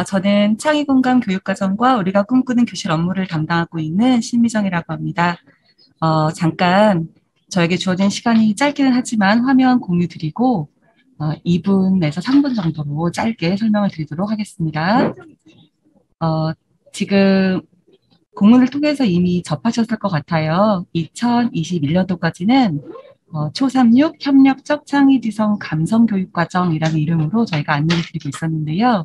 저는 창의공감 교육과정과 우리가 꿈꾸는 교실 업무를 담당하고 있는 신미정이라고 합니다. 잠깐 저에게 주어진 시간이 짧기는 하지만 화면 공유 드리고 2분에서 3분 정도로 짧게 설명을 드리도록 하겠습니다. 지금 공문을 통해서 이미 접하셨을 것 같아요. 2021년도까지는 초3/6 협력적 창의지성 감성교육과정이라는 이름으로 저희가 안내를 드리고 있었는데요.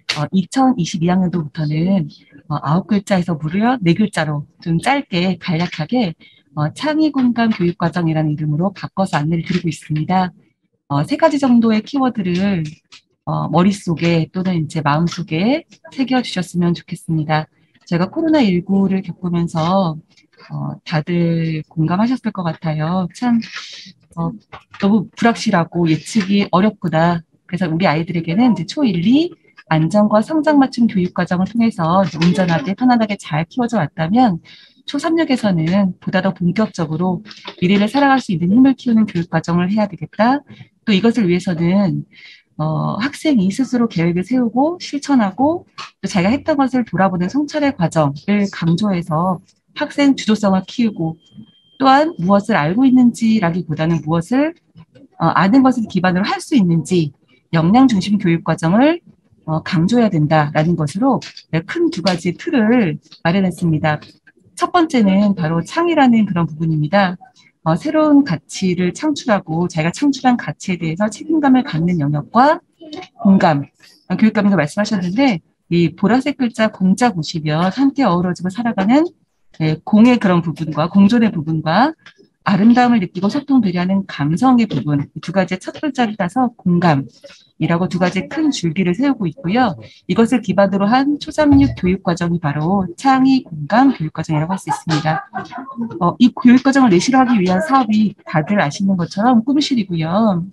2022학년도부터는 9글자에서 무려 4글자로 좀 짧게 간략하게 창의공감 교육과정이라는 이름으로 바꿔서 안내를 드리고 있습니다. 3가지 정도의 키워드를 머릿속에 또는 이제 마음속에 새겨주셨으면 좋겠습니다. 제가 코로나19를 겪으면서 다들 공감하셨을 것 같아요. 참 너무 불확실하고 예측이 어렵구나. 그래서 우리 아이들에게는 이제 초1, 2 안정과 성장 맞춤 교육 과정을 통해서 온전하게 편안하게 잘 키워져 왔다면 초3, 6에서는 보다 더 본격적으로 미래를 살아갈 수 있는 힘을 키우는 교육 과정을 해야 되겠다. 또 이것을 위해서는 학생이 스스로 계획을 세우고 실천하고 또 자기가 했던 것을 돌아보는 성찰의 과정을 강조해서 학생 주도성을 키우고 또한 무엇을 알고 있는지라기보다는 무엇을 아는 것을 기반으로 할 수 있는지 역량 중심 교육 과정을 강조해야 된다라는 것으로 큰 2가지 틀을 마련했습니다. 첫 번째는 바로 창의라는 그런 부분입니다. 새로운 가치를 창출하고 자기가 창출한 가치에 대해서 책임감을 갖는 영역과 공감, 교육감에서 말씀하셨는데 이 보라색 글자 공자 보시면 함께 어우러지고 살아가는 공의 그런 부분과 공존의 부분과 아름다움을 느끼고 소통 배려하는 감성의 부분, 2가지의 첫 글자를 따서 공감이라고 2가지 큰 줄기를 세우고 있고요. 이것을 기반으로 한 초3, 6 교육과정이 바로 창의공감 교육과정이라고 할 수 있습니다. 이 교육과정을 내실화 하기 위한 사업이 다들 아시는 것처럼 꿈실이고요.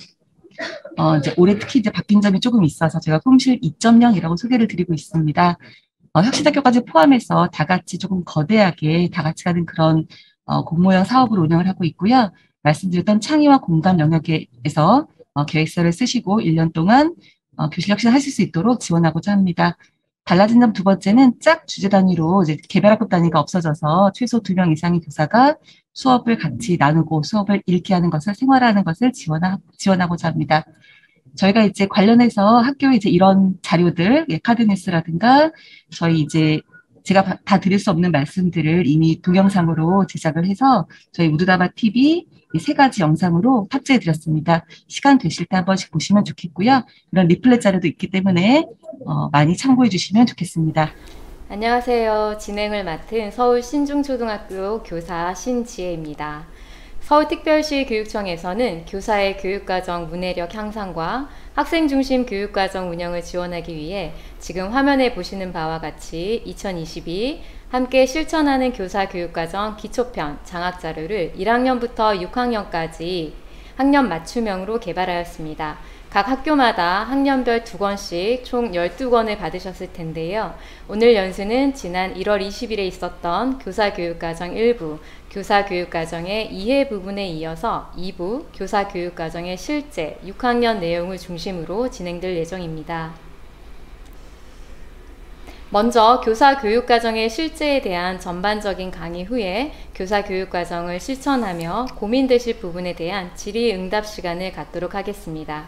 이제 올해 특히 이제 바뀐 점이 조금 있어서 제가 꿈실 2.0이라고 소개를 드리고 있습니다. 혁신학교까지 포함해서 다 같이 조금 거대하게 다 같이 가는 그런 공모형 사업을 운영을 하고 있고요. 말씀드렸던 창의와 공감 영역에서 계획서를 쓰시고 1년 동안 교실 혁신을 하실 수 있도록 지원하고자 합니다. 달라진 점 2번째는 짝 주제 단위로 이제 개별학급 단위가 없어져서 최소 2명 이상의 교사가 수업을 같이 나누고 수업을 읽게 하는 것을 생활화하는 것을 지원하고자 합니다. 저희가 이제 관련해서 학교에 이제 이런 자료들, 카드뉴스라든가 저희 이제 제가 다 드릴 수 없는 말씀들을 이미 동영상으로 제작을 해서 저희 우드다바 TV 이 3가지 영상으로 탑재해 드렸습니다. 시간 되실 때 한 번씩 보시면 좋겠고요. 이런 리플렛 자료도 있기 때문에 많이 참고해 주시면 좋겠습니다. 안녕하세요. 진행을 맡은 서울 신중초등학교 교사 신지혜입니다. 서울특별시 교육청에서는 교사의 교육과정 문해력 향상과 학생 중심 교육과정 운영을 지원하기 위해 지금 화면에 보시는 바와 같이 2022 함께 실천하는 교사 교육과정 기초편 장학자료를 1학년부터 6학년까지 학년 맞춤형으로 개발하였습니다. 각 학교마다 학년별 2권씩 총 12권을 받으셨을 텐데요. 오늘 연수는 지난 1월 20일에 있었던 교사교육과정 1부, 교사교육과정의 이해 부분에 이어서 2부, 교사교육과정의 실제 6학년 내용을 중심으로 진행될 예정입니다. 먼저 교사교육과정의 실제에 대한 전반적인 강의 후에 교사교육과정을 실천하며 고민되실 부분에 대한 질의응답 시간을 갖도록 하겠습니다.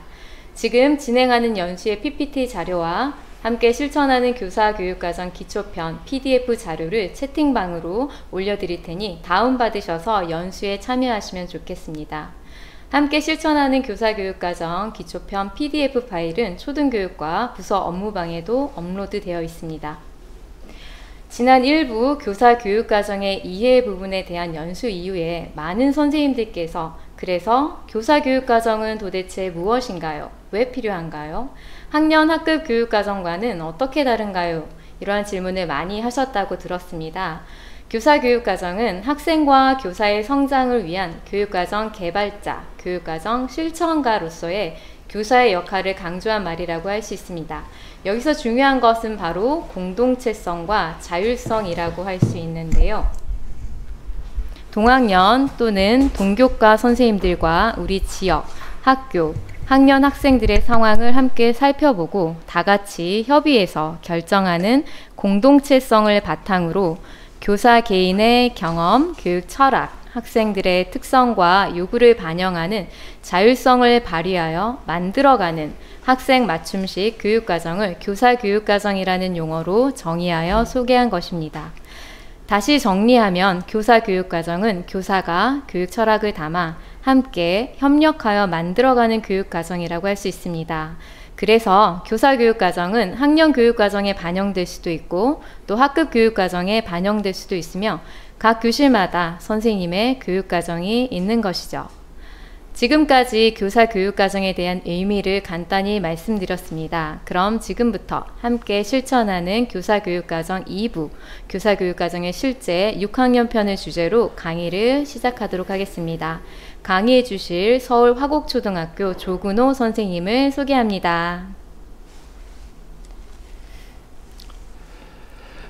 지금 진행하는 연수의 PPT 자료와 함께 실천하는 교사교육과정 기초편 PDF 자료를 채팅방으로 올려드릴 테니 다운받으셔서 연수에 참여하시면 좋겠습니다. 함께 실천하는 교사교육과정 기초편 PDF 파일은 초등교육과 부서 업무방에도 업로드되어 있습니다. 지난 1부 교사교육과정의 이해 부분에 대한 연수 이후에 많은 선생님들께서 그래서 교사교육과정은 도대체 무엇인가요? 왜 필요한가요? 학년 학급 교육과정과는 어떻게 다른가요? 이러한 질문을 많이 하셨다고 들었습니다. 교사교육과정은 학생과 교사의 성장을 위한 교육과정 개발자, 교육과정 실천가로서의 교사의 역할을 강조한 말이라고 할 수 있습니다. 여기서 중요한 것은 바로 공동체성과 자율성이라고 할 수 있는데요. 동학년 또는 동교과 선생님들과 우리 지역, 학교, 학년 학생들의 상황을 함께 살펴보고 다 같이 협의해서 결정하는 공동체성을 바탕으로 교사 개인의 경험, 교육 철학, 학생들의 특성과 요구를 반영하는 자율성을 발휘하여 만들어가는 학생 맞춤식 교육과정을 교사교육과정이라는 용어로 정의하여 소개한 것입니다. 다시 정리하면 교사교육과정은 교사가 교육 철학을 담아 함께 협력하여 만들어가는 교육과정이라고 할 수 있습니다. 그래서 교사교육과정은 학년교육과정에 반영될 수도 있고 또 학급교육과정에 반영될 수도 있으며 각 교실마다 선생님의 교육과정이 있는 것이죠. 지금까지 교사교육과정에 대한 의미를 간단히 말씀드렸습니다. 그럼 지금부터 함께 실천하는 교사교육과정 2부, 교사교육과정의 실제 6학년 편을 주제로 강의를 시작하도록 하겠습니다. 강의해 주실 서울 화곡초등학교 조근호 선생님을 소개합니다.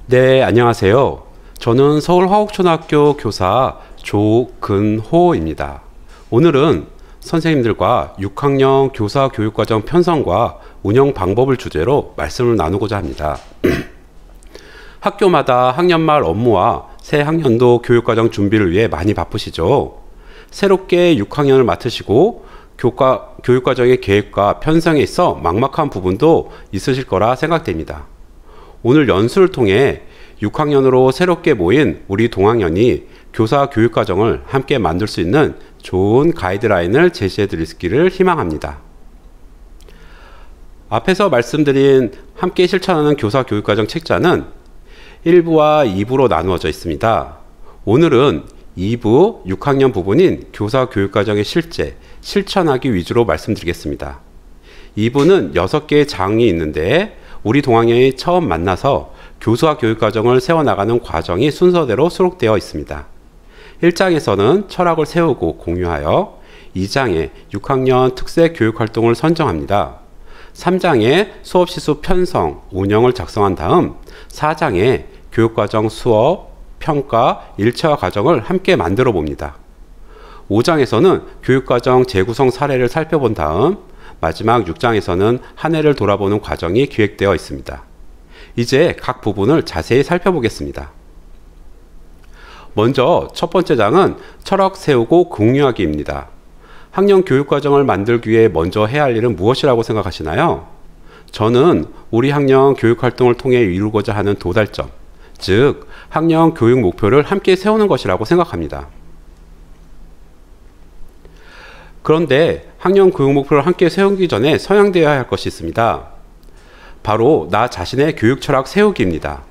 네, 안녕하세요. 저는 서울 화곡초등학교 교사 조근호입니다. 오늘은 선생님들과 6학년 교사 교육과정 편성과 운영 방법을 주제로 말씀을 나누고자 합니다. 학교마다 학년 말 업무와 새 학년도 교육과정 준비를 위해 많이 바쁘시죠. 새롭게 6학년을 맡으시고 교육과정의 계획과 편성에 있어 막막한 부분도 있으실 거라 생각됩니다. 오늘 연수를 통해 6학년으로 새롭게 모인 우리 동학년이 교사 교육과정을 함께 만들 수 있는 좋은 가이드라인을 제시해 드리기를 희망합니다. 앞에서 말씀드린 함께 실천하는 교사 교육과정 책자는 1부와 2부로 나누어져 있습니다. 오늘은 2부 6학년 부분인 교사 교육과정의 실천하기 위주로 말씀드리겠습니다. 2부는 6개의 장이 있는데 우리 동학년이 처음 만나서 교사 교육과정을 세워나가는 과정이 순서대로 수록되어 있습니다. 1장에서는 철학을 세우고 공유하여 2장에 6학년 특색 교육활동을 선정합니다. 3장에 수업시수 편성, 운영을 작성한 다음 4장에 교육과정 수업, 평가, 일체화 과정을 함께 만들어 봅니다. 5장에서는 교육과정 재구성 사례를 살펴본 다음 마지막 6장에서는 한 해를 돌아보는 과정이 기획되어 있습니다. 이제 각 부분을 자세히 살펴보겠습니다. 먼저 첫 번째 장은 철학 세우고 공유하기입니다. 학년 교육과정을 만들기 위해 먼저 해야 할 일은 무엇이라고 생각하시나요? 저는 우리 학년 교육활동을 통해 이루고자 하는 도달점, 즉 학년 교육 목표를 함께 세우는 것이라고 생각합니다. 그런데 학년 교육 목표를 함께 세우기 전에 성향되어야 할 것이 있습니다. 바로 나 자신의 교육 철학 세우기입니다.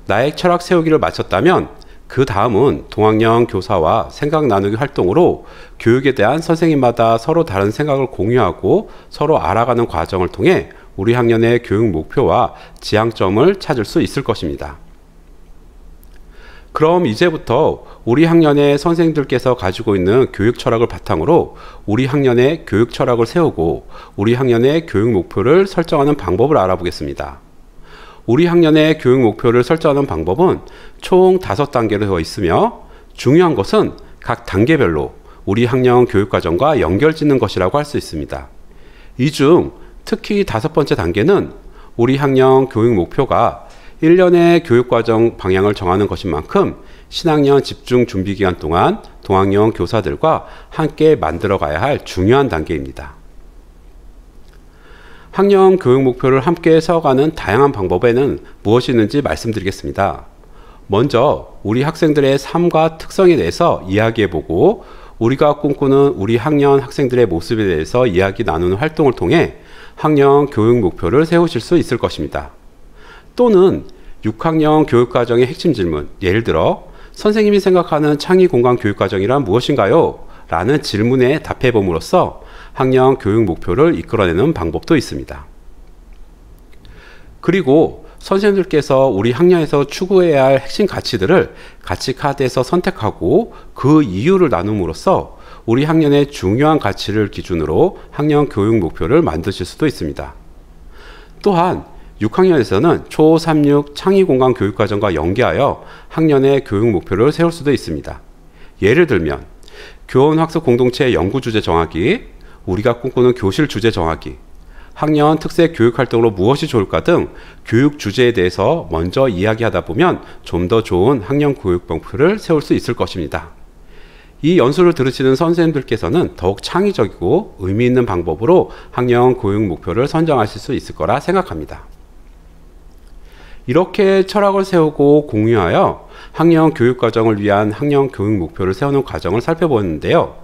나의 철학 세우기를 마쳤다면 그 다음은 동학년 교사와 생각 나누기 활동으로 교육에 대한 선생님마다 서로 다른 생각을 공유하고 서로 알아가는 과정을 통해 우리 학년의 교육 목표와 지향점을 찾을 수 있을 것입니다. 그럼 이제부터 우리 학년의 선생님들께서 가지고 있는 교육 철학을 바탕으로 우리 학년의 교육 철학을 세우고 우리 학년의 교육 목표를 설정하는 방법을 알아보겠습니다. 우리 학년의 교육 목표를 설정하는 방법은 총 5단계로 되어 있으며 중요한 것은 각 단계별로 우리 학년 교육과정과 연결짓는 것이라고 할 수 있습니다. 이 중 특히 5번째 단계는 우리 학년 교육 목표가 1년의 교육과정 방향을 정하는 것인 만큼 신학년 집중 준비 기간 동안 동학년 교사들과 함께 만들어가야 할 중요한 단계입니다. 학년 교육 목표를 함께 세워가는 다양한 방법에는 무엇이 있는지 말씀드리겠습니다. 먼저 우리 학생들의 삶과 특성에 대해서 이야기해보고 우리가 꿈꾸는 우리 학년 학생들의 모습에 대해서 이야기 나누는 활동을 통해 학년 교육 목표를 세우실 수 있을 것입니다. 또는 6학년 교육과정의 핵심 질문, 예를 들어 선생님이 생각하는 창의공간 교육과정이란 무엇인가요? 라는 질문에 답해봄으로써 학년 교육 목표를 이끌어내는 방법도 있습니다. 그리고 선생님들께서 우리 학년에서 추구해야 할 핵심 가치들을 가치 카드에서 선택하고 그 이유를 나눔으로써 우리 학년의 중요한 가치를 기준으로 학년 교육 목표를 만드실 수도 있습니다. 또한 6학년에서는 초3, 6 창의공간 교육과정과 연계하여 학년의 교육 목표를 세울 수도 있습니다. 예를 들면 교원학습 공동체 연구주제 정하기, 우리가 꿈꾸는 교실 주제 정하기, 학년 특색 교육 활동으로 무엇이 좋을까 등 교육 주제에 대해서 먼저 이야기하다 보면 좀 더 좋은 학년 교육 목표를 세울 수 있을 것입니다. 이 연수를 들으시는 선생님들께서는 더욱 창의적이고 의미 있는 방법으로 학년 교육 목표를 선정하실 수 있을 거라 생각합니다. 이렇게 철학을 세우고 공유하여 학년 교육 과정을 위한 학년 교육 목표를 세우는 과정을 살펴보는데요.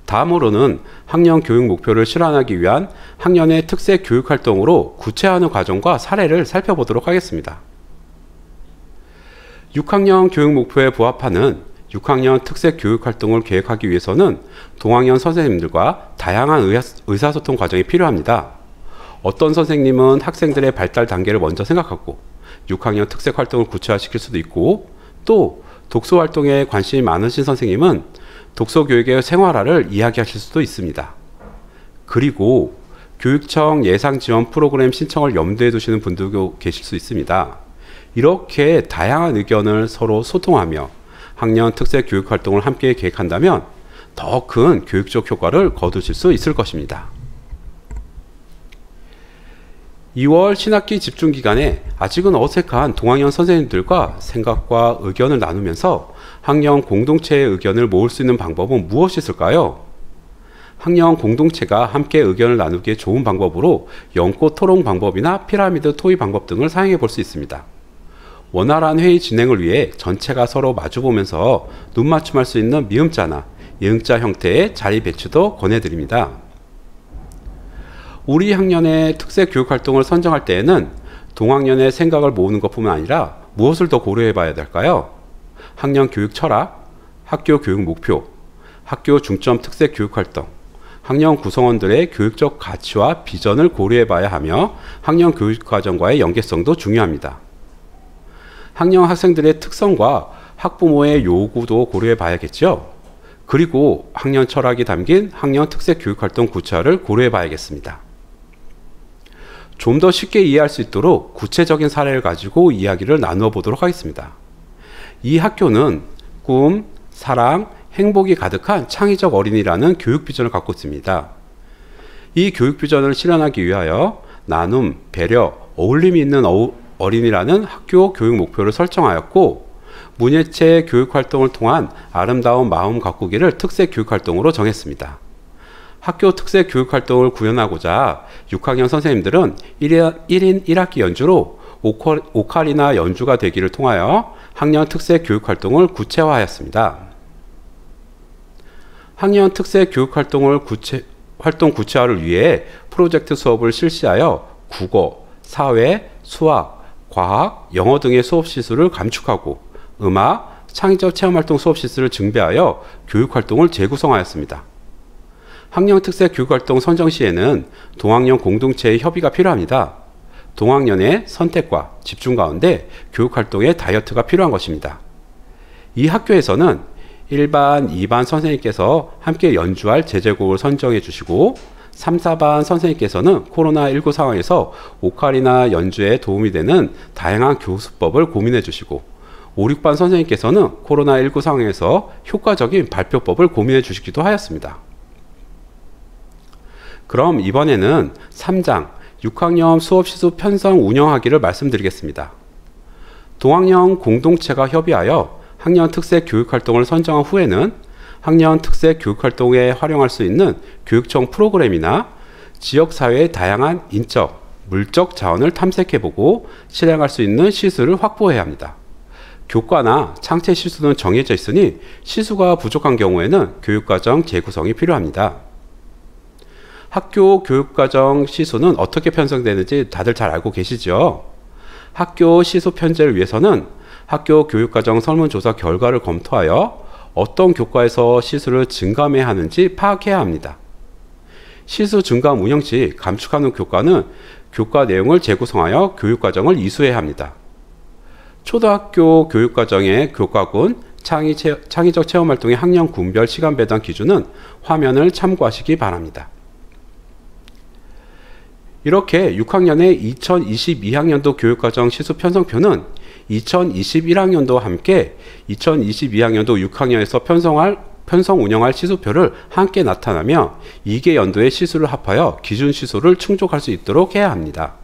다음으로는 학년 교육 목표를 실현하기 위한 학년의 특색 교육 활동으로 구체화하는 과정과 사례를 살펴보도록 하겠습니다. 6학년 교육 목표에 부합하는 6학년 특색 교육 활동을 계획하기 위해서는 동학년 선생님들과 다양한 의사소통 과정이 필요합니다. 어떤 선생님은 학생들의 발달 단계를 먼저 생각하고 6학년 특색 활동을 구체화시킬 수도 있고, 또 독서 활동에 관심이 많으신 선생님은 독서 교육의 생활화를 이야기하실 수도 있습니다. 그리고 교육청 예상 지원 프로그램 신청을 염두에 두시는 분들도 계실 수 있습니다. 이렇게 다양한 의견을 서로 소통하며 학년 특색 교육 활동을 함께 계획한다면 더 큰 교육적 효과를 거두실 수 있을 것입니다. 2월 신학기 집중 기간에 아직은 어색한 동학년 선생님들과 생각과 의견을 나누면서 학년 공동체의 의견을 모을 수 있는 방법은 무엇이 있을까요? 학년 공동체가 함께 의견을 나누기에 좋은 방법으로 연꽃 토론 방법이나 피라미드 토의 방법 등을 사용해 볼 수 있습니다. 원활한 회의 진행을 위해 전체가 서로 마주보면서 눈맞춤할 수 있는 미음자나 예응자 형태의 자리 배치도 권해드립니다. 우리 학년의 특색 교육 활동을 선정할 때에는 동학년의 생각을 모으는 것뿐만 아니라 무엇을 더 고려해 봐야 될까요? 학년 교육 철학, 학교 교육 목표, 학교 중점 특색 교육 활동, 학년 구성원들의 교육적 가치와 비전을 고려해 봐야 하며 학년 교육 과정과의 연계성도 중요합니다. 학년 학생들의 특성과 학부모의 요구도 고려해 봐야겠죠. 그리고 학년 철학이 담긴 학년 특색 교육 활동 구체화를 고려해 봐야겠습니다. 좀 더 쉽게 이해할 수 있도록 구체적인 사례를 가지고 이야기를 나누어 보도록 하겠습니다. 이 학교는 꿈, 사랑, 행복이 가득한 창의적 어린이라는 교육 비전을 갖고 있습니다. 이 교육 비전을 실현하기 위하여 나눔, 배려, 어울림이 있는 어린이라는 학교 교육 목표를 설정하였고, 문예체 교육 활동을 통한 아름다운 마음 가꾸기를 특색 교육 활동으로 정했습니다. 학교 특색 교육 활동을 구현하고자 6학년 선생님들은 1인 1학기 연주로 오카리나 연주가 되기를 통하여 학년 특색 교육 활동을 구체화하였습니다. 학년 특색 교육 활동 구체화를 위해 프로젝트 수업을 실시하여 국어, 사회, 수학, 과학, 영어 등의 수업 시술을 감축하고 음악, 창의적 체험활동 수업 시술을 증대하여 교육 활동을 재구성하였습니다. 학년 특색 교육 활동 선정 시에는 동학년 공동체의 협의가 필요합니다. 동학년의 선택과 집중 가운데 교육 활동의 다이어트가 필요한 것입니다. 이 학교에서는 1반, 2반 선생님께서 함께 연주할 제제곡을 선정해 주시고 3, 4반 선생님께서는 코로나19 상황에서 오카리나 연주에 도움이 되는 다양한 교수법을 고민해 주시고 5, 6반 선생님께서는 코로나19 상황에서 효과적인 발표법을 고민해 주시기도 하였습니다. 그럼 이번에는 3장 6학년 수업시수 편성 운영하기를 말씀드리겠습니다. 동학년 공동체가 협의하여 학년 특색 교육 활동을 선정한 후에는 학년 특색 교육 활동에 활용할 수 있는 교육청 프로그램이나 지역사회의 다양한 인적, 물적 자원을 탐색해보고 실행할 수 있는 시수를 확보해야 합니다. 교과나 창체 시수는 정해져 있으니 시수가 부족한 경우에는 교육과정 재구성이 필요합니다. 학교 교육과정 시수는 어떻게 편성되는지 다들 잘 알고 계시죠? 학교 시수 편제를 위해서는 학교 교육과정 설문조사 결과를 검토하여 어떤 교과에서 시수를 증감해야 하는지 파악해야 합니다. 시수 증감 운영 시 감축하는 교과는 교과 내용을 재구성하여 교육과정을 이수해야 합니다. 초등학교 교육과정의 교과군, 창의적 체험활동의 학년 군별 시간 배당 기준은 화면을 참고하시기 바랍니다. 이렇게 6학년의 2022학년도 교육과정 시수 편성표는 2021학년도와 함께 2022학년도 6학년에서 편성할 편성 운영할 시수표를 함께 나타나며 2개 연도의 시수를 합하여 기준 시수를 충족할 수 있도록 해야 합니다.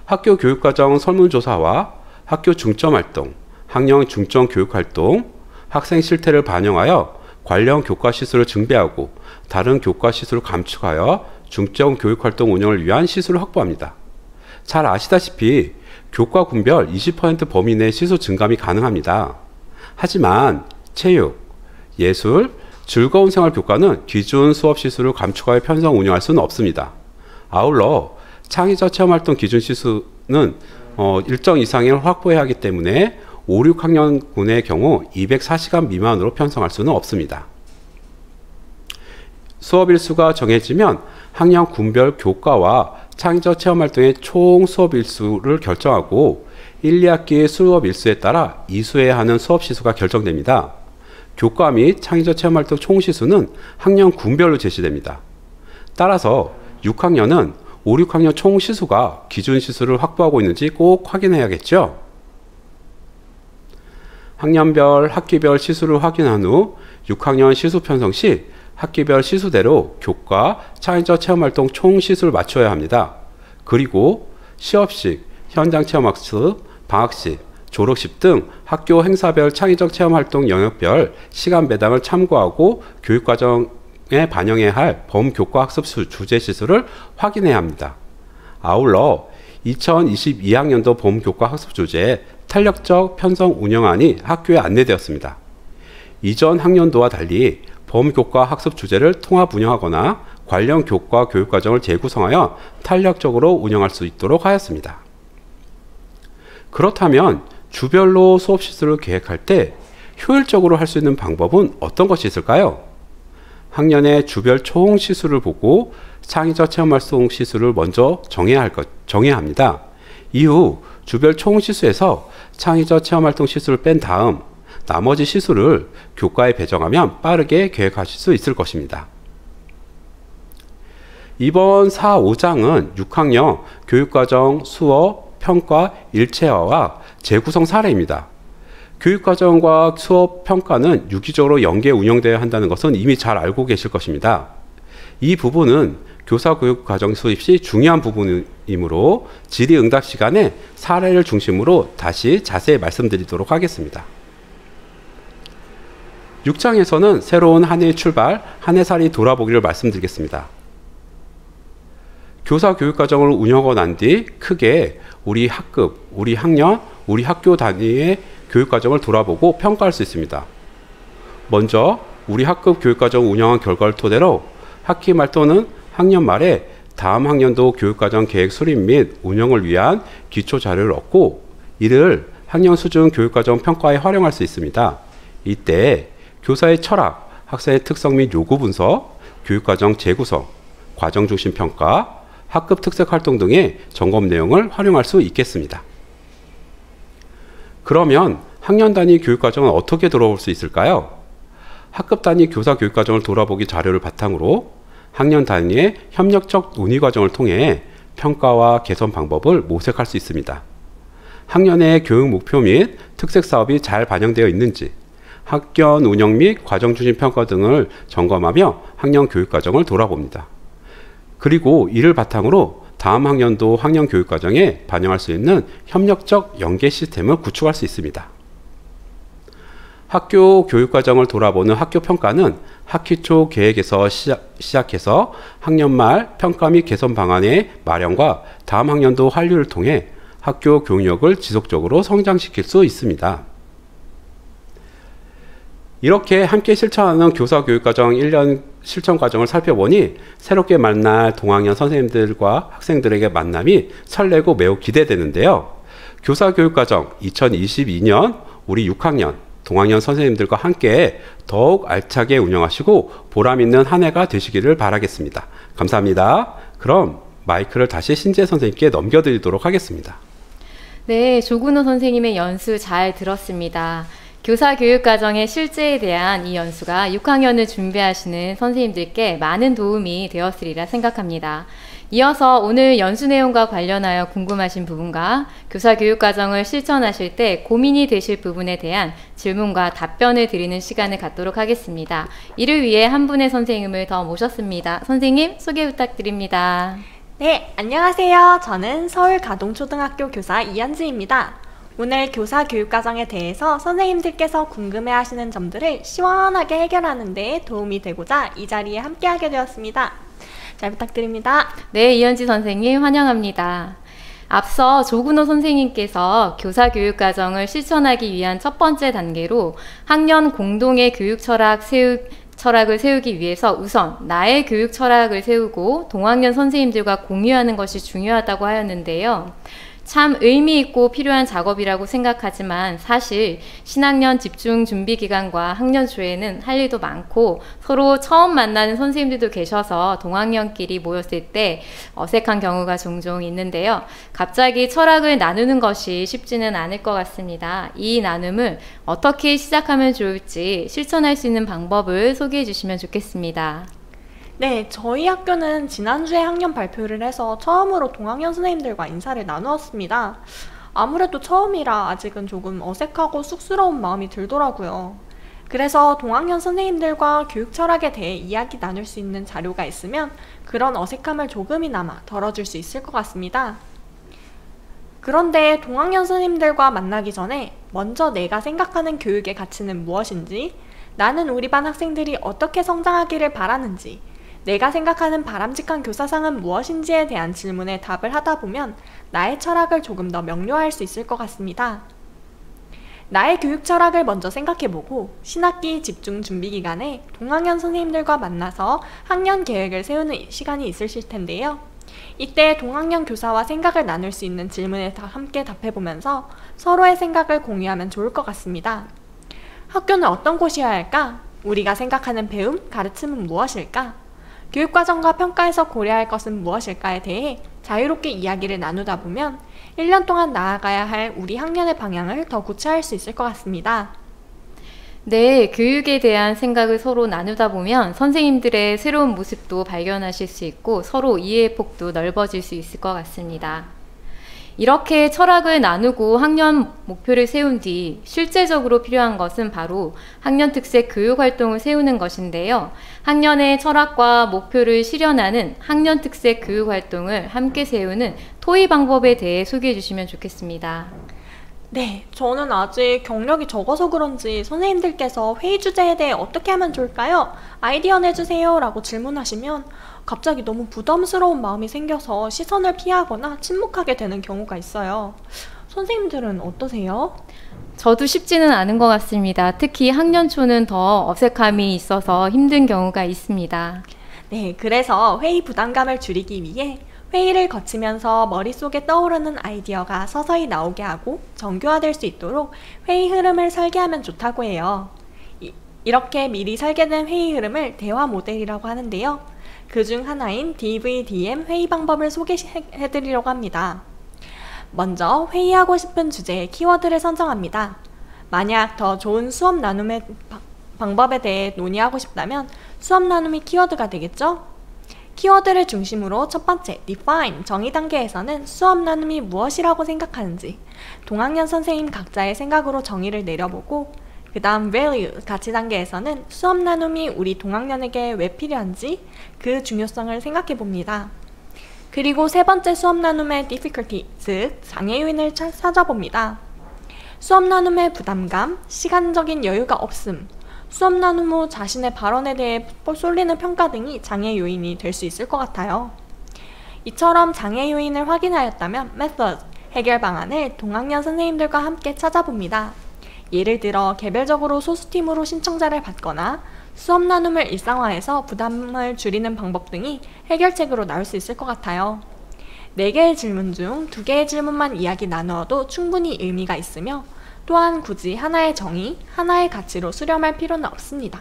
학교 교육과정 설문조사와 학교 중점활동, 학령 중점 교육활동, 학생 실태를 반영하여 관련 교과 시수를 증대하고 다른 교과 시수를 감축하여 중점 교육활동 운영을 위한 시수를 확보합니다. 잘 아시다시피 교과 군별 20% 범위 내 시수 증감이 가능합니다. 하지만 체육, 예술, 즐거운 생활 교과는 기준 수업 시수를 감축하여 편성 운영할 수는 없습니다. 아울러 창의적 체험활동 기준 시수는 일정 이상을 확보해야 하기 때문에 5, 6학년군의 경우 204시간 미만으로 편성할 수는 없습니다. 수업 일수가 정해지면 학년 군별 교과와 창의적 체험활동의 총 수업 일수를 결정하고 1, 2학기의 수업 일수에 따라 이수해야 하는 수업 시수가 결정됩니다. 교과 및 창의적 체험활동 총 시수는 학년 군별로 제시됩니다. 따라서 6학년은 5, 6학년 총 시수가 기준 시수를 확보하고 있는지 꼭 확인해야겠죠. 학년별, 학기별 시수를 확인한 후 6학년 시수 편성 시 학기별 시수대로 교과, 창의적 체험활동 총 시수를 맞춰야 합니다. 그리고 시업식, 현장 체험학습, 방학식, 졸업식 등 학교 행사별 창의적 체험활동 영역별 시간 배당을 참고하고 교육과정에 반영해야 할 범교과 학습 주제 시수를 확인해야 합니다. 아울러 2022학년도 범교과 학습 주제 탄력적 편성 운영안이 학교에 안내되었습니다. 이전 학년도와 달리 범교과 학습 주제를 통합 운영하거나 관련 교과 교육과정을 재구성하여 탄력적으로 운영할 수 있도록 하였습니다. 그렇다면 주별로 수업 시수를 계획할 때 효율적으로 할 수 있는 방법은 어떤 것이 있을까요? 학년의 주별 총 시수를 보고 창의적 체험활동 시수를 먼저 정해야 합니다. 이후 주별 총 시수에서 창의적 체험활동 시수를 뺀 다음 나머지 시수를 교과에 배정하면 빠르게 계획하실 수 있을 것입니다. 이번 4, 5장은 6학년 교육과정 수업, 평가, 일체화와 재구성 사례입니다. 교육과정과 수업, 평가는 유기적으로 연계 운영되어야 한다는 것은 이미 잘 알고 계실 것입니다. 이 부분은 교사교육과정 수립 시 중요한 부분이므로 질의응답 시간에 사례를 중심으로 다시 자세히 말씀드리도록 하겠습니다. 6장에서는 새로운 한 해의 출발, 한 해살이 돌아보기를 말씀드리겠습니다. 교사교육과정을 운영하고 난 뒤 크게 우리 학급, 우리 학년, 우리 학교 단위의 교육과정을 돌아보고 평가할 수 있습니다. 먼저 우리 학급 교육과정 운영한 결과를 토대로 학기 말 또는 학년 말에 다음 학년도 교육과정 계획 수립 및 운영을 위한 기초 자료를 얻고 이를 학년 수준 교육과정 평가에 활용할 수 있습니다. 이때 교사의 철학, 학생의 특성 및 요구 분석, 교육과정 재구성, 과정 중심 평가, 학급 특색 활동 등의 점검 내용을 활용할 수 있겠습니다. 그러면 학년 단위 교육과정은 어떻게 돌아볼 수 있을까요? 학급 단위 교사 교육과정을 돌아보기 자료를 바탕으로 학년 단위의 협력적 논의 과정을 통해 평가와 개선 방법을 모색할 수 있습니다. 학년의 교육 목표 및 특색 사업이 잘 반영되어 있는지, 학년 운영 및 과정 중심 평가 등을 점검하며 학년 교육과정을 돌아봅니다. 그리고 이를 바탕으로 다음 학년도 학년 교육과정에 반영할 수 있는 협력적 연계 시스템을 구축할 수 있습니다. 학교 교육과정을 돌아보는 학교 평가는 학기 초 계획에서 시작해서 학년 말 평가 및 개선 방안의 마련과 다음 학년도 환류를 통해 학교 교육력을 지속적으로 성장시킬 수 있습니다. 이렇게 함께 실천하는 교사교육과정 1년 실천 과정을 살펴보니 새롭게 만날 동학년 선생님들과 학생들에게 만남이 설레고 매우 기대되는데요. 교사교육과정 2022년 우리 6학년 동학년 선생님들과 함께 더욱 알차게 운영하시고 보람있는 한 해가 되시기를 바라겠습니다. 감사합니다. 그럼 마이크를 다시 신재 선생님께 넘겨드리도록 하겠습니다. 네, 조근호 선생님의 연수 잘 들었습니다. 교사교육과정의 실제에 대한 이 연수가 6학년을 준비하시는 선생님들께 많은 도움이 되었으리라 생각합니다. 이어서 오늘 연수 내용과 관련하여 궁금하신 부분과 교사 교육 과정을 실천하실 때 고민이 되실 부분에 대한 질문과 답변을 드리는 시간을 갖도록 하겠습니다. 이를 위해 한 분의 선생님을 더 모셨습니다. 선생님 소개 부탁드립니다. 네, 안녕하세요. 저는 서울가동초등학교 교사 이한지입니다. 오늘 교사 교육 과정에 대해서 선생님들께서 궁금해하시는 점들을 시원하게 해결하는 데 도움이 되고자 이 자리에 함께하게 되었습니다. 잘 부탁드립니다. 네, 이현지 선생님 환영합니다. 앞서 조근호 선생님께서 교사 교육 과정을 실천하기 위한 첫 번째 단계로 학년 공동의 교육 철학을 세우기 위해서 우선 나의 교육 철학을 세우고 동학년 선생님들과 공유하는 것이 중요하다고 하였는데요. 참 의미 있고 필요한 작업이라고 생각하지만 사실 신학년 집중 준비 기간과 학년 초에는 할 일도 많고 서로 처음 만나는 선생님들도 계셔서 동학년끼리 모였을 때 어색한 경우가 종종 있는데요. 갑자기 철학을 나누는 것이 쉽지는 않을 것 같습니다. 이 나눔을 어떻게 시작하면 좋을지 실천할 수 있는 방법을 소개해 주시면 좋겠습니다. 네, 저희 학교는 지난주에 학년 발표를 해서 처음으로 동학년 선생님들과 인사를 나누었습니다. 아무래도 처음이라 아직은 조금 어색하고 쑥스러운 마음이 들더라고요. 그래서 동학년 선생님들과 교육 철학에 대해 이야기 나눌 수 있는 자료가 있으면 그런 어색함을 조금이나마 덜어줄 수 있을 것 같습니다. 그런데 동학년 선생님들과 만나기 전에 먼저 내가 생각하는 교육의 가치는 무엇인지, 나는 우리 반 학생들이 어떻게 성장하기를 바라는지, 내가 생각하는 바람직한 교사상은 무엇인지에 대한 질문에 답을 하다 보면 나의 철학을 조금 더 명료할 수 있을 것 같습니다. 나의 교육 철학을 먼저 생각해보고 신학기 집중 준비 기간에 동학년 선생님들과 만나서 학년 계획을 세우는 시간이 있으실 텐데요. 이때 동학년 교사와 생각을 나눌 수 있는 질문에 함께 답해보면서 서로의 생각을 공유하면 좋을 것 같습니다. 학교는 어떤 곳이어야 할까? 우리가 생각하는 배움, 가르침은 무엇일까? 교육과정과 평가에서 고려할 것은 무엇일까에 대해 자유롭게 이야기를 나누다 보면 1년 동안 나아가야 할 우리 학년의 방향을 더 구체화할 수 있을 것 같습니다. 네, 교육에 대한 생각을 서로 나누다 보면 선생님들의 새로운 모습도 발견하실 수 있고 서로 이해의 폭도 넓어질 수 있을 것 같습니다. 이렇게 철학을 나누고 학년 목표를 세운 뒤 실제적으로 필요한 것은 바로 학년 특색 교육 활동을 세우는 것인데요. 학년의 철학과 목표를 실현하는 학년 특색 교육 활동을 함께 세우는 토의 방법에 대해 소개해 주시면 좋겠습니다. 네, 저는 아직 경력이 적어서 그런지 선생님들께서 회의 주제에 대해 어떻게 하면 좋을까요? 아이디어 내주세요 라고 질문하시면 갑자기 너무 부담스러운 마음이 생겨서 시선을 피하거나 침묵하게 되는 경우가 있어요. 선생님들은 어떠세요? 저도 쉽지는 않은 것 같습니다. 특히 학년 초는 더 어색함이 있어서 힘든 경우가 있습니다. 네, 그래서 회의 부담감을 줄이기 위해 회의를 거치면서 머릿속에 떠오르는 아이디어가 서서히 나오게 하고 정교화될 수 있도록 회의 흐름을 설계하면 좋다고 해요. 이렇게 미리 설계된 회의 흐름을 대화 모델이라고 하는데요. 그중 하나인 DVDM 회의 방법을 소개해드리려고 합니다. 먼저 회의하고 싶은 주제의 키워드를 선정합니다. 만약 더 좋은 수업 나눔의 방법에 대해 논의하고 싶다면 수업 나눔이 키워드가 되겠죠? 키워드를 중심으로 첫 번째, define, 정의 단계에서는 수업 나눔이 무엇이라고 생각하는지 동학년 선생님 각자의 생각으로 정의를 내려보고 그 다음 value, 가치 단계에서는 수업 나눔이 우리 동학년에게 왜 필요한지 그 중요성을 생각해 봅니다. 그리고 세 번째 수업 나눔의 difficulty, 즉 장애 요인을 찾아봅니다. 수업 나눔의 부담감, 시간적인 여유가 없음, 수업 나눔 후 자신의 발언에 대해 쏠리는 평가 등이 장애 요인이 될 수 있을 것 같아요. 이처럼 장애 요인을 확인하였다면 method, 해결 방안을 동학년 선생님들과 함께 찾아봅니다. 예를 들어 개별적으로 소수팀으로 신청자를 받거나 수업 나눔을 일상화해서 부담을 줄이는 방법 등이 해결책으로 나올 수 있을 것 같아요. 4개의 질문 중 2개의 질문만 이야기 나누어도 충분히 의미가 있으며 또한 굳이 하나의 정의, 하나의 가치로 수렴할 필요는 없습니다.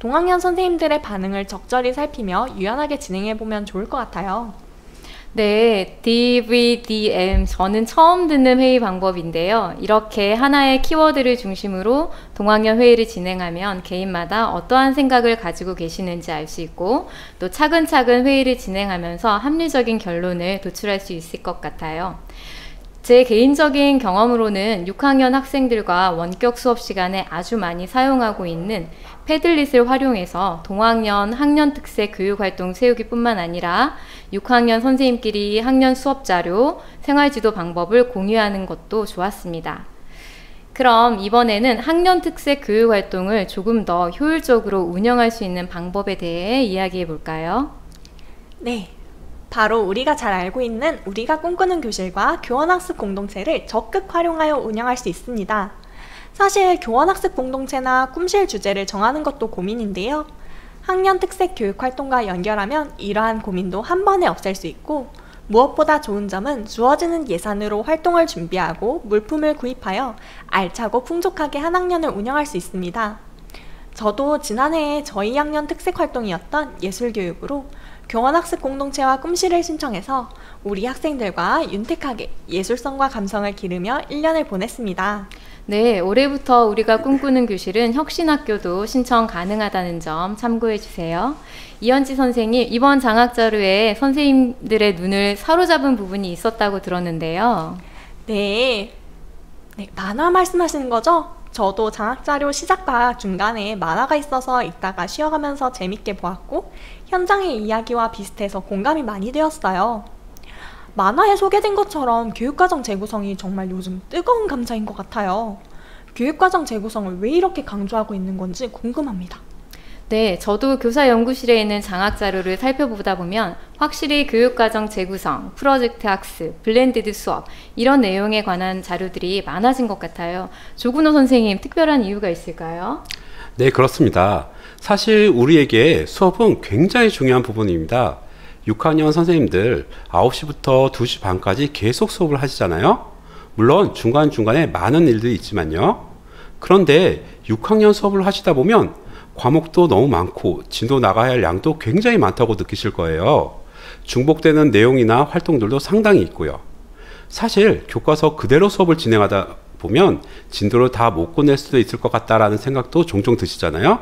동학년 선생님들의 반응을 적절히 살피며 유연하게 진행해보면 좋을 것 같아요. 네, DVDM 저는 처음 듣는 회의 방법인데요. 이렇게 하나의 키워드를 중심으로 동학년 회의를 진행하면 개인마다 어떠한 생각을 가지고 계시는지 알 수 있고 또 차근차근 회의를 진행하면서 합리적인 결론을 도출할 수 있을 것 같아요. 제 개인적인 경험으로는 6학년 학생들과 원격 수업 시간에 아주 많이 사용하고 있는 패들릿을 활용해서 동학년 학년 특색 교육활동 세우기 뿐만 아니라 6학년 선생님끼리 학년 수업 자료, 생활지도 방법을 공유하는 것도 좋았습니다. 그럼 이번에는 학년 특색 교육활동을 조금 더 효율적으로 운영할 수 있는 방법에 대해 이야기해 볼까요? 네. 바로 우리가 잘 알고 있는 우리가 꿈꾸는 교실과 교원학습 공동체를 적극 활용하여 운영할 수 있습니다. 사실 교원학습 공동체나 꿈실 주제를 정하는 것도 고민인데요. 학년 특색 교육활동과 연결하면 이러한 고민도 한 번에 없앨 수 있고 무엇보다 좋은 점은 주어지는 예산으로 활동을 준비하고 물품을 구입하여 알차고 풍족하게 한 학년을 운영할 수 있습니다. 저도 지난해에 저희 학년 특색 활동이었던 예술교육으로 교원학습 공동체와 꿈실을 신청해서 우리 학생들과 윤택하게 예술성과 감성을 기르며 1년을 보냈습니다. 네, 올해부터 우리가 꿈꾸는 교실은 혁신학교도 신청 가능하다는 점 참고해 주세요. 이현지 선생님, 이번 장학자료에 선생님들의 눈을 사로잡은 부분이 있었다고 들었는데요. 네, 만화 말씀하시는 거죠? 저도 장학자료 시작과 중간에 만화가 있어서 읽다가 쉬어가면서 재밌게 보았고 현장의 이야기와 비슷해서 공감이 많이 되었어요. 만화에 소개된 것처럼 교육과정 재구성이 정말 요즘 뜨거운 감자인 것 같아요. 교육과정 재구성을 왜 이렇게 강조하고 있는 건지 궁금합니다. 네, 저도 교사 연구실에 있는 장학 자료를 살펴보다 보면 확실히 교육과정 재구성, 프로젝트 학습, 블렌디드 수업 이런 내용에 관한 자료들이 많아진 것 같아요. 조근호 선생님, 특별한 이유가 있을까요? 네, 그렇습니다. 사실 우리에게 수업은 굉장히 중요한 부분입니다. 6학년 선생님들 9시부터 2시 반까지 계속 수업을 하시잖아요. 물론 중간중간에 많은 일들이 있지만요. 그런데 6학년 수업을 하시다 보면 과목도 너무 많고 진도 나가야 할 양도 굉장히 많다고 느끼실 거예요. 중복되는 내용이나 활동들도 상당히 있고요. 사실 교과서 그대로 수업을 진행하다 보면 진도를 다 못 끝낼 수도 있을 것 같다라는 생각도 종종 드시잖아요.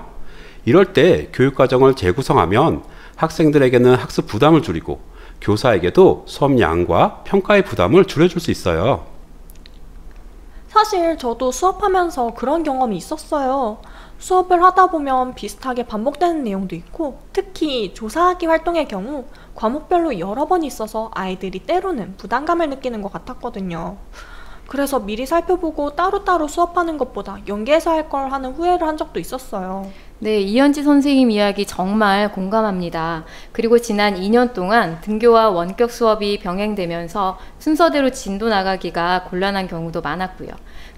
이럴 때 교육과정을 재구성하면 학생들에게는 학습 부담을 줄이고 교사에게도 수업 양과 평가의 부담을 줄여줄 수 있어요. 사실 저도 수업하면서 그런 경험이 있었어요. 수업을 하다 보면 비슷하게 반복되는 내용도 있고 특히 조사하기 활동의 경우 과목별로 여러 번 있어서 아이들이 때로는 부담감을 느끼는 것 같았거든요. 그래서 미리 살펴보고 따로따로 수업하는 것보다 연계해서 할 걸 하는 후회를 한 적도 있었어요. 네, 이현지 선생님 이야기 정말 공감합니다. 그리고 지난 2년 동안 등교와 원격 수업이 병행되면서 순서대로 진도 나가기가 곤란한 경우도 많았고요.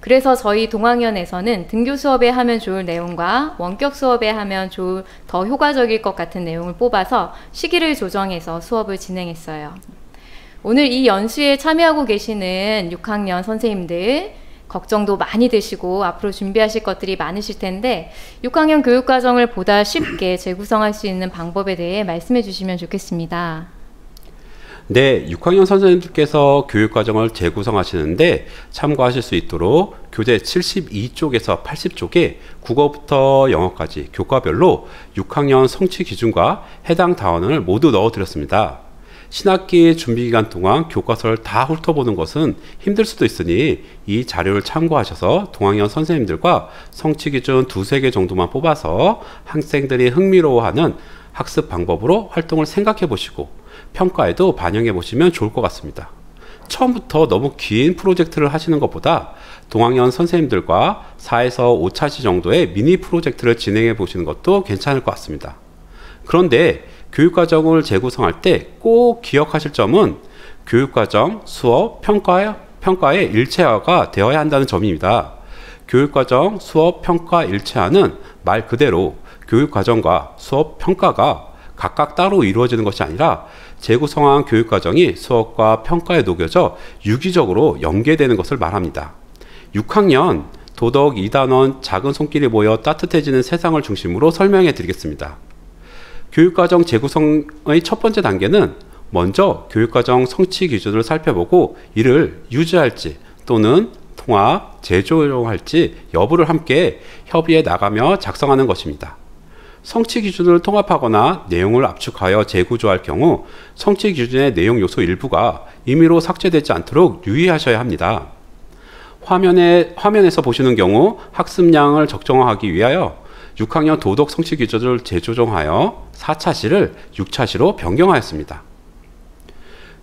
그래서 저희 동학년에서는 등교 수업에 하면 좋을 내용과 원격 수업에 하면 더 효과적일 것 같은 내용을 뽑아서 시기를 조정해서 수업을 진행했어요. 오늘 이 연수에 참여하고 계시는 6학년 선생님들 걱정도 많이 되시고 앞으로 준비하실 것들이 많으실 텐데 6학년 교육과정을 보다 쉽게 재구성할 수 있는 방법에 대해 말씀해 주시면 좋겠습니다. 네, 6학년 선생님들께서 교육과정을 재구성하시는데 참고하실 수 있도록 교재 72쪽에서 80쪽에 국어부터 영어까지 교과별로 6학년 성취 기준과 해당 단원을 모두 넣어드렸습니다. 신학기 준비기간 동안 교과서를 다 훑어보는 것은 힘들 수도 있으니 이 자료를 참고하셔서 동학년 선생님들과 성취기준 2-3개 정도만 뽑아서 학생들이 흥미로워하는 학습 방법으로 활동을 생각해 보시고 평가에도 반영해 보시면 좋을 것 같습니다. 처음부터 너무 긴 프로젝트를 하시는 것보다 동학년 선생님들과 4에서 5차시 정도의 미니 프로젝트를 진행해 보시는 것도 괜찮을 것 같습니다. 그런데 교육과정을 재구성할 때 꼭 기억하실 점은 교육과정, 수업, 평가의 일체화가 되어야 한다는 점입니다. 교육과정, 수업, 평가 일체화는 말 그대로 교육과정과 수업, 평가가 각각 따로 이루어지는 것이 아니라 재구성한 교육과정이 수업과 평가에 녹여져 유기적으로 연계되는 것을 말합니다. 6학년 도덕 2단원 작은 손길이 모여 따뜻해지는 세상을 중심으로 설명해 드리겠습니다. 교육과정 재구성의 첫 번째 단계는 먼저 교육과정 성취 기준을 살펴보고 이를 유지할지 또는 통합, 재조정할지 여부를 함께 협의해 나가며 작성하는 것입니다. 성취 기준을 통합하거나 내용을 압축하여 재구조할 경우 성취 기준의 내용 요소 일부가 임의로 삭제되지 않도록 유의하셔야 합니다. 화면에서 보시는 경우 학습량을 적정하기 위하여 6학년 도덕 성취 기준을 재조정하여 4차시를 6차시로 변경하였습니다.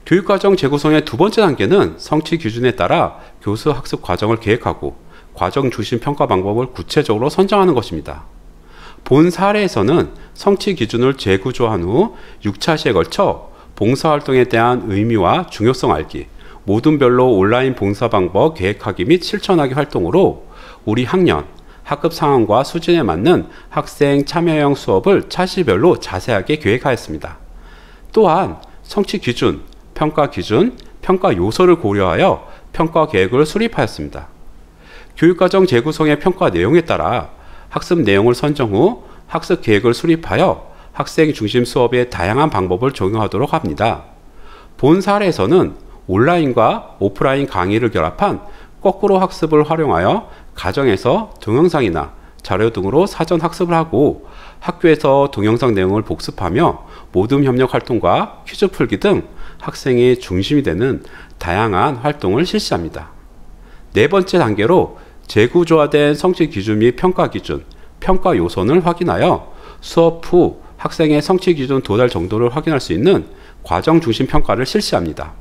교육과정 재구성의 두 번째 단계는 성취 기준에 따라 교수 학습 과정을 계획하고 과정 중심 평가 방법을 구체적으로 선정하는 것입니다. 본 사례에서는 성취 기준을 재구조한 후 6차시에 걸쳐 봉사활동에 대한 의미와 중요성 알기, 모둠별로 온라인 봉사 방법 계획하기 및 실천하기 활동으로 우리 학년, 학급 상황과 수준에 맞는 학생 참여형 수업을 차시별로 자세하게 계획하였습니다. 또한 성취 기준, 평가 요소를 고려하여 평가 계획을 수립하였습니다. 교육과정 재구성의 평가 내용에 따라 학습 내용을 선정 후 학습 계획을 수립하여 학생 중심 수업의 다양한 방법을 적용하도록 합니다. 본 사례에서는 온라인과 오프라인 강의를 결합한 거꾸로 학습을 활용하여 가정에서 동영상이나 자료 등으로 사전 학습을 하고 학교에서 동영상 내용을 복습하며 모둠 협력 활동과 퀴즈 풀기 등 학생이 중심이 되는 다양한 활동을 실시합니다. 네 번째 단계로 재구조화된 성취 기준 및 평가 기준, 평가 요소를 확인하여 수업 후 학생의 성취 기준 도달 정도를 확인할 수 있는 과정 중심 평가를 실시합니다.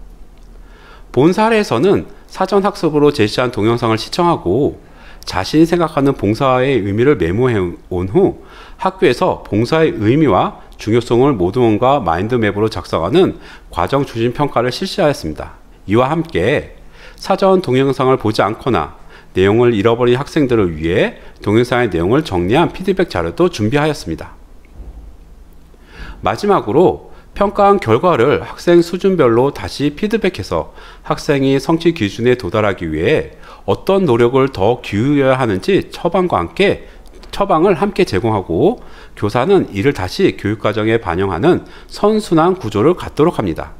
본 사례에서는 사전 학습으로 제시한 동영상을 시청하고 자신이 생각하는 봉사의 의미를 메모해 온 후 학교에서 봉사의 의미와 중요성을 모둠원과 마인드맵으로 작성하는 과정 중심 평가를 실시하였습니다. 이와 함께 사전 동영상을 보지 않거나 내용을 잃어버린 학생들을 위해 동영상의 내용을 정리한 피드백 자료도 준비하였습니다. 마지막으로 평가한 결과를 학생 수준별로 다시 피드백해서 학생이 성취 기준에 도달하기 위해 어떤 노력을 더 기울여야 하는지 처방을 함께 제공하고 교사는 이를 다시 교육과정에 반영하는 선순환 구조를 갖도록 합니다.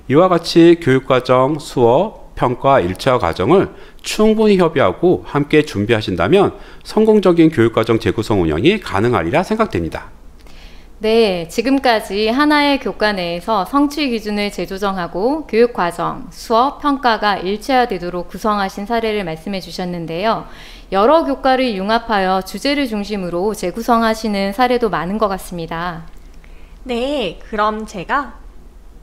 이와 같이 교육과정, 수업, 평가 1차 과정을 충분히 협의하고 함께 준비하신다면 성공적인 교육과정 재구성 운영이 가능하리라 생각됩니다. 네, 지금까지 하나의 교과 내에서 성취 기준을 재조정하고 교육과정, 수업, 평가가 일체화되도록 구성하신 사례를 말씀해 주셨는데요. 여러 교과를 융합하여 주제를 중심으로 재구성하시는 사례도 많은 것 같습니다. 네, 그럼 제가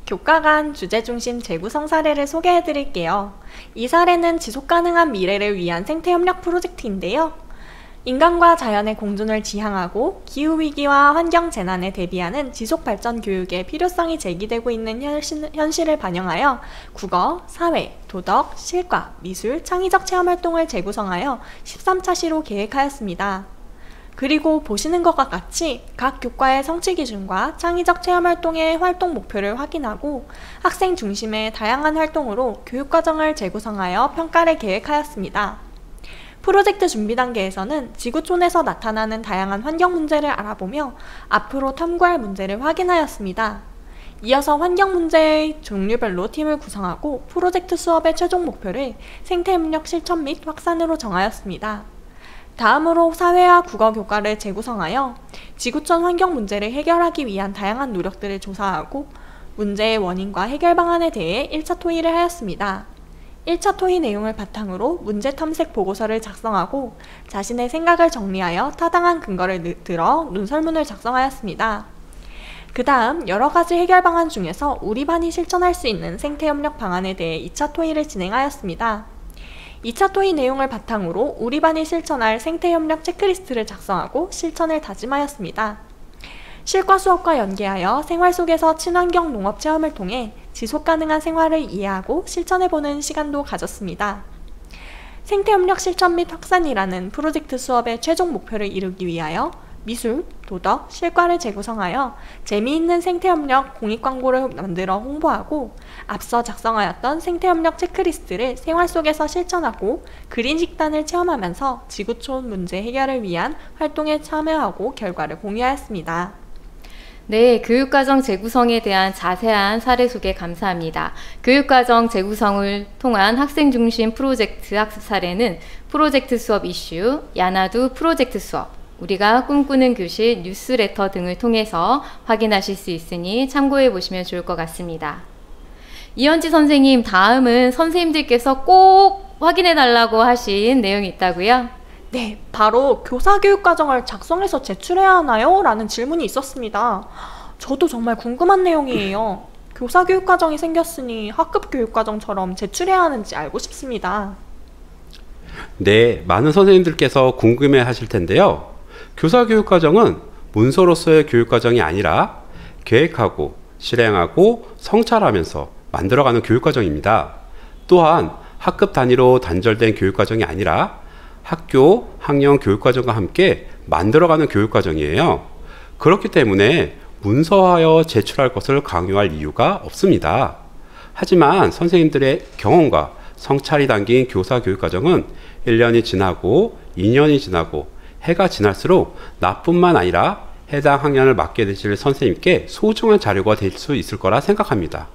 교과 간 주제 중심 재구성 사례를 소개해 드릴게요. 이 사례는 지속 가능한 미래를 위한 생태협력 프로젝트인데요. 인간과 자연의 공존을 지향하고 기후위기와 환경재난에 대비하는 지속발전 교육의 필요성이 제기되고 있는 현실을 반영하여 국어, 사회, 도덕, 실과, 미술, 창의적 체험활동을 재구성하여 13차시로 계획하였습니다. 그리고 보시는 것과 같이 각 교과의 성취 기준과 창의적 체험활동의 활동 목표를 확인하고 학생 중심의 다양한 활동으로 교육과정을 재구성하여 평가를 계획하였습니다. 프로젝트 준비 단계에서는 지구촌에서 나타나는 다양한 환경 문제를 알아보며 앞으로 탐구할 문제를 확인하였습니다. 이어서 환경 문제의 종류별로 팀을 구성하고 프로젝트 수업의 최종 목표를 생태협력 실천 및 확산으로 정하였습니다. 다음으로 사회와 국어 교과를 재구성하여 지구촌 환경 문제를 해결하기 위한 다양한 노력들을 조사하고 문제의 원인과 해결 방안에 대해 1차 토의를 하였습니다. 1차 토의 내용을 바탕으로 문제 탐색 보고서를 작성하고 자신의 생각을 정리하여 타당한 근거를 들어 논설문을 작성하였습니다. 그 다음 여러 가지 해결 방안 중에서 우리 반이 실천할 수 있는 생태협력 방안에 대해 2차 토의를 진행하였습니다. 2차 토의 내용을 바탕으로 우리 반이 실천할 생태협력 체크리스트를 작성하고 실천을 다짐하였습니다. 실과 수업과 연계하여 생활 속에서 친환경 농업 체험을 통해 지속가능한 생활을 이해하고 실천해보는 시간도 가졌습니다. 생태협력 실천 및 확산이라는 프로젝트 수업의 최종 목표를 이루기 위하여 미술, 도덕, 실과를 재구성하여 재미있는 생태협력 공익광고를 만들어 홍보하고 앞서 작성하였던 생태협력 체크리스트를 생활 속에서 실천하고 그린 식단을 체험하면서 지구촌 문제 해결을 위한 활동에 참여하고 결과를 공유하였습니다. 네, 교육과정 재구성에 대한 자세한 사례 소개 감사합니다. 교육과정 재구성을 통한 학생 중심 프로젝트 학습 사례는 프로젝트 수업 이슈, 야나두 프로젝트 수업, 우리가 꿈꾸는 교실 뉴스레터 등을 통해서 확인하실 수 있으니 참고해 보시면 좋을 것 같습니다. 이현지 선생님, 다음은 선생님들께서 꼭 확인해 달라고 하신 내용이 있다고요? 네, 바로 교사교육과정을 작성해서 제출해야 하나요? 라는 질문이 있었습니다. 저도 정말 궁금한 내용이에요. 교사교육과정이 생겼으니 학급교육과정처럼 제출해야 하는지 알고 싶습니다. 네, 많은 선생님들께서 궁금해 하실 텐데요. 교사교육과정은 문서로서의 교육과정이 아니라 계획하고 실행하고 성찰하면서 만들어가는 교육과정입니다. 또한 학급 단위로 단절된 교육과정이 아니라 학교, 학년 교육과정과 함께 만들어가는 교육과정이에요. 그렇기 때문에 문서화하여 제출할 것을 강요할 이유가 없습니다. 하지만 선생님들의 경험과 성찰이 담긴 교사교육과정은 1년이 지나고 2년이 지나고 해가 지날수록 나뿐만 아니라 해당 학년을 맡게 되실 선생님께 소중한 자료가 될 수 있을 거라 생각합니다.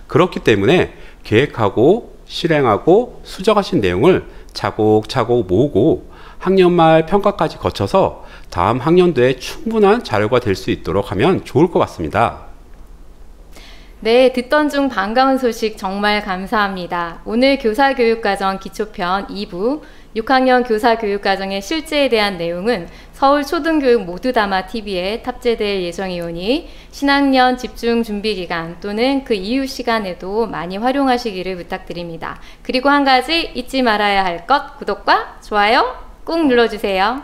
그렇기 때문에 계획하고 실행하고 수정하신 내용을 차곡차곡 모으고 학년 말 평가까지 거쳐서 다음 학년도에 충분한 자료가 될 수 있도록 하면 좋을 것 같습니다. 네, 듣던 중 반가운 소식 정말 감사합니다. 오늘 교사교육과정 기초편 2부 6학년 교사교육과정의 실제에 대한 내용은 서울 초등교육 모두 담아 TV에 탑재될 예정이오니 신학년 집중 준비 기간 또는 그 이후 시간에도 많이 활용하시기를 부탁드립니다. 그리고 한 가지 잊지 말아야 할 것, 구독과 좋아요 꼭 눌러주세요.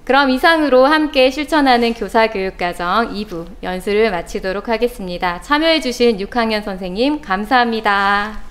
그럼 이상으로 함께 실천하는 교사교육과정 2부 연수를 마치도록 하겠습니다. 참여해주신 6학년 선생님 감사합니다.